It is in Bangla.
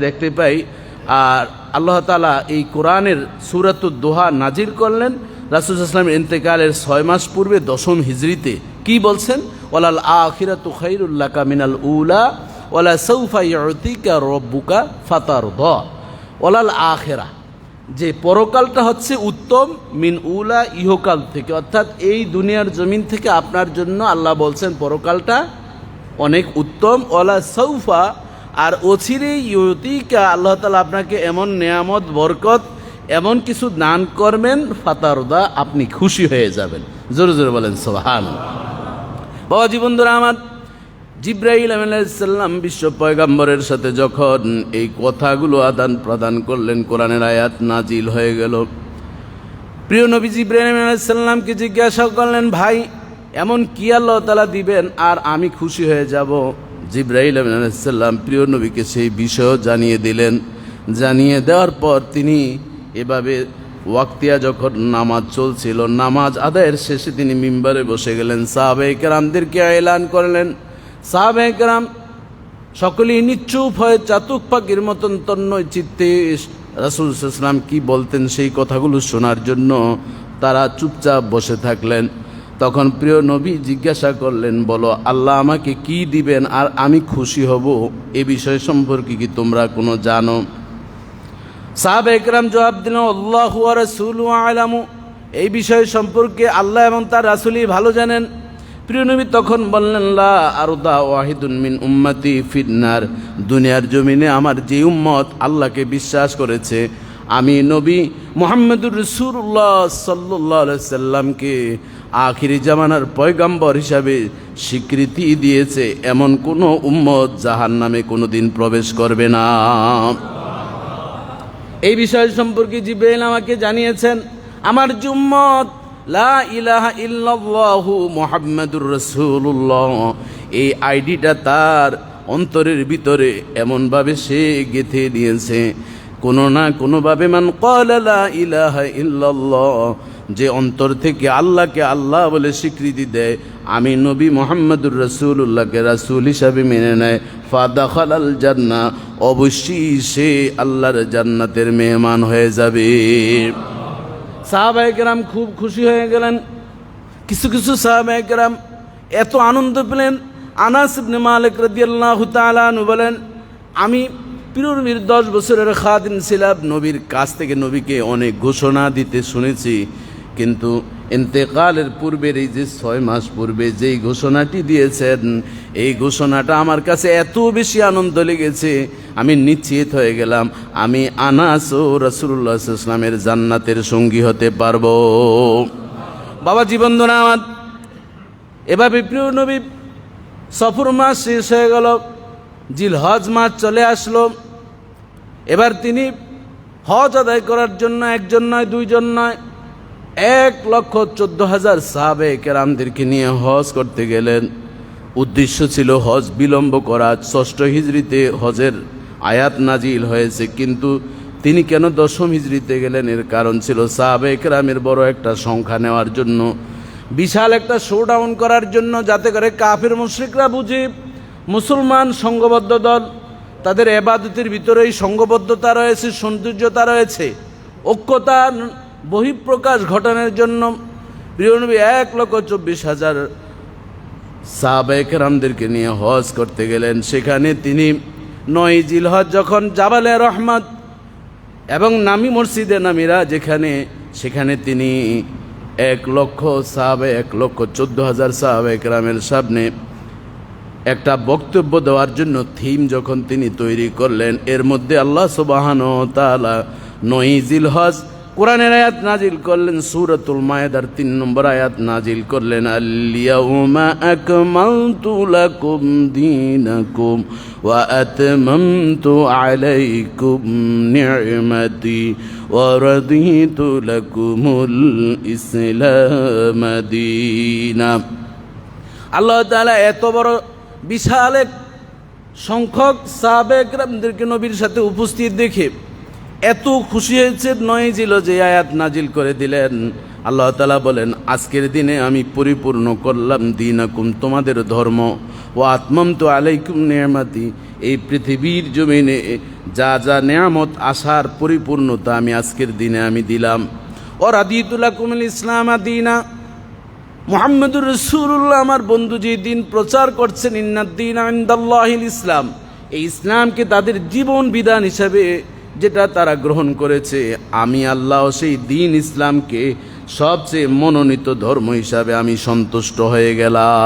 দেখতে পাই। আর আল্লাহ তাআলা এই কোরআনের সূরাতুদ দোহা নাজিল করলেন রাসূল সাল্লাল্লাহু আলাইহি ওয়াসাল্লামের ইন্তেকালের 6 মাস পূর্বে 10ম হিজরিতে। কি বলছেন? ওয়ালাল আখিরাতু খায়রুল লাকা মিনাল উলা ওয়ালা সাউফা ইউতিকা রাব্বুকা ফাতারদা। ওয়ালাল আখিরা, যে পরকালটা হচ্ছে উত্তম, মিন উলা ইহকাল থেকে, অর্থাৎ এই দুনিয়ার জমিন থেকে আপনার জন্য আল্লাহ বলছেন পরকালটা অনেক উত্তম। ওয়ালা সাউফা, আর অচিরেই ইউতিকা, আল্লাহ তাআলা আপনাকে এমন নেয়ামত বরকত এমন কিছু দান করবেন, ফাতারদা, আপনি খুশি হয়ে যাবেন। জোরে জোরে বলেন সুবহানাল্লাহ। বাবাজি বন্ধুরা আমার, জিবরাইল আলাইহিস সালাম বিশ্ব পয়গম্বরের সাথে যখন এই কথাগুলো আদান প্রদান করলেন, কোরআনের আয়াত নাজিল হয়ে গেল। প্রিয় নবী জিবরাইল আলাইহিস সালামকে জিজ্ঞাসা করলেন, ভাই এমন কি আল্লাহ তাআলা দিবেন আর আমি খুশি হয়ে যাব? জিবরাইল আলাইহিস সালাম প্রিয় নবীকে সেই বিষয় জানিয়ে দিলেন। জানিয়ে দেওয়ার পর তিনি এভাবে ওয়াক্তিয়া যখন নামাজ চলছিল, নামাজ আদায়ের শেষে তিনি মিম্বারে বসে গেলেন, সাহাবায়ে কেরামদেরকে এলান করলেন। সাহাবায়ে কেরাম সকলেই নিশ্চুপ হয়ে চাতক পাখির মতন তন্ময় চিত্তে রাসূল সাল্লাল্লাহু আলাইহি ওয়াসাল্লাম কি বলতেন সেই কথাগুলো শোনার জন্য তারা চুপচাপ বসে থাকলেন। তখন প্রিয় নবী জিজ্ঞাসা করলেন, বলো আল্লাহ আমাকে কি দিবেন আর আমি খুশি হব, এ বিষয় সম্পর্কে কি তোমরা কোনো জানো? সাহাবায়ে কেরাম জবাব দিলেন, আল্লাহু ওয়া রাসূলুহু আ'লামু, এই বিষয় সম্পর্কে আল্লাহ এবং তার রাসূলই ভালো জানেন। প্রিয় নবী তখন বললেন, লা আরদা ওয়াহিদুন মিন উম্মতি ফিন্নার, দুনিয়ার জমিনে আমার যে উম্মত আল্লাহকে বিশ্বাস করেছে, আমি নবী মুহাম্মদুর রাসূলুল্লাহ সাল্লাল্লাহু আলাইহি সাল্লামকে আখিরি জামানার পয়গম্বর হিসাবে স্বীকৃতি দিয়েছে, এমন কোনো উম্মত জাহান্নামে কোনোদিন প্রবেশ করবে না। এই বিষয় সম্পর্কে জিবরাইল আমাকে জানিয়েছেন। আমার যে উম্মত লা ইলাহা ইল্লাল্লাহু মুহাম্মাদুর রাসূলুল্লাহ, এই আইডিটা তার অন্তরের ভিতরে এমনভাবে সে গেঁথে দিয়েছে, কোনো না কোনোভাবে মান ক্বালা লা ইলাহা ইল্লাল্লাহ, যে অন্তর থেকে আল্লাহকে আল্লাহ বলে স্বীকৃতি দেয়, আমি নবী মুহাম্মদুর রাসূলুল্লাহকে রাসূল হিসাবে মেনে নেয়, ফাদাখালাল জান্নাহ, অবশ্যই সে আল্লাহর জান্নাতের মেহমান হয়ে যাবে। সাহাবায়ে কেরাম খুব খুশি হয়ে গেলেন। কিছু কিছু সাহাবায়ে কেরাম এত আনন্দ পেলেন। আনাস ইবনে মালিক রাদিয়াল্লাহু তাআলা আনহু বলেন, আমি প্রিয় নবীর 10 বছরের খাদিম ছিলাম, নবীর কাছ থেকে নবীকে অনেক ঘোষণা দিতে শুনেছি, কিন্তু ইন্তেকালের পূর্বের এই যে 6 মাস পূর্বে যেই ঘোষণাটি দিয়েছেন, এই ঘোষণাটা আমার কাছে এত বেশি আনন্দ লেগেছে, আমি নিশ্চিত হয়ে গেলাম আমি আনাস ও রাসূলুল্লাহ সাল্লাল্লাহু আলাইহি ওয়াসাল্লামের জান্নাতের সঙ্গী হতে পারবো। বাবা জীবনধনা আমার, এভাবে প্রিয় নবী সফর মাস শেষ হয়ে গেল, জিলহজ মাস চলে আসলো। এবার তিনি হজ আদায় করার জন্য একজন নয়, দুইজন নয়, 1,14,000 সাহাবায়ে কেরামদেরকে নিয়ে হজ করতে গেলেন। উদ্দেশ্য ছিল হজ বিলম্ব করা। 6 হিজরিতে হজের আয়াত নাজিল হয়েছে, কিন্তু তিনি কেন 10ম হিজরিতে গেলেন? এর কারণ ছিল সাহাবায়ে কেরামের বড় একটা সংখ্যা নেওয়ার জন্য, বিশাল একটা শোডাউন করার জন্য, যাতে করে কাফির মুশরিকরা বুঝে মুসলমান সংঘবদ্ধ দল, তাদের ইবাদতের ভিতরেই সংঘবদ্ধতা রয়েছে, সৌন্দর্যতা রয়েছে, ঐক্যতার বহিঃপ্রকাশ ঘটানোর জন্য প্রিয় নবী 1,24,000 সাহাবায়ে কেরামদেরকে নিয়ে হজ করতে গেলেন। সেখানে তিনি 9 জিলহজ যখন জাবালে রহমত এবং নামি মসজিদে নামিরা যেখানে, সেখানে তিনি 1,14,000 সাহাবায়ে কেরামের সামনে একটা বক্তব্য দেওয়ার জন্য থিম যখন তিনি তৈরি করলেন, এর মধ্যে আল্লাহ সুবহানাহু ওয়া তাআলা 9 জিলহজ কোরআনের আয়াত নাজিল করলেন, সূরাতুল মায়েদার 3 নম্বর আয়াত নাজিল করলেন, আল-ইয়াউমা আকমালতু লাকুম দীনাকুম ওয়া আতমামতু আলাইকুম নি'মাতি ওয়া রাদিতু লাকুমুল ইসলাম দীনা। আল্লাহ তাআলা এত বড় বিশাল এক সংখ্যক সাহাবায়ে কেরামদেরকে নবীর সাথে উপস্থিত দেখে এত খুশি হয়েছে, 9 জিলহজে আয়াত নাজিল করে দিলেন। আল্লাহ তাআলা বলেন, আজকের দিনে আমি পরিপূর্ণ করলাম দীনাকুম, তোমাদের ধর্ম, ও আতমামতু আলাইকুম নি'মাতি, এই পৃথিবীর জমিনে যা যা নেয়ামত আসার পরিপূর্ণতা আমি আজকের দিনে আমি দিলাম। ও রাদিতু লাকুমুল ইসলাম দীনা, মুহাম্মদুর রাসূলুল্লাহ আমার বন্ধু যে দিন প্রচার করছেন, ইন্নাদ-দীনা ইনদাল্লাহিল ইসলাম, এই ইসলামকে তাদের জীবন বিধান হিসাবে যেটা তারা গ্রহণ করেছে, আমি আল্লাহ সেই দিন ইসলামকে সবচেয়ে মনোনীত ধর্ম হিসাবে আমি সন্তুষ্ট হয়ে গেলাম।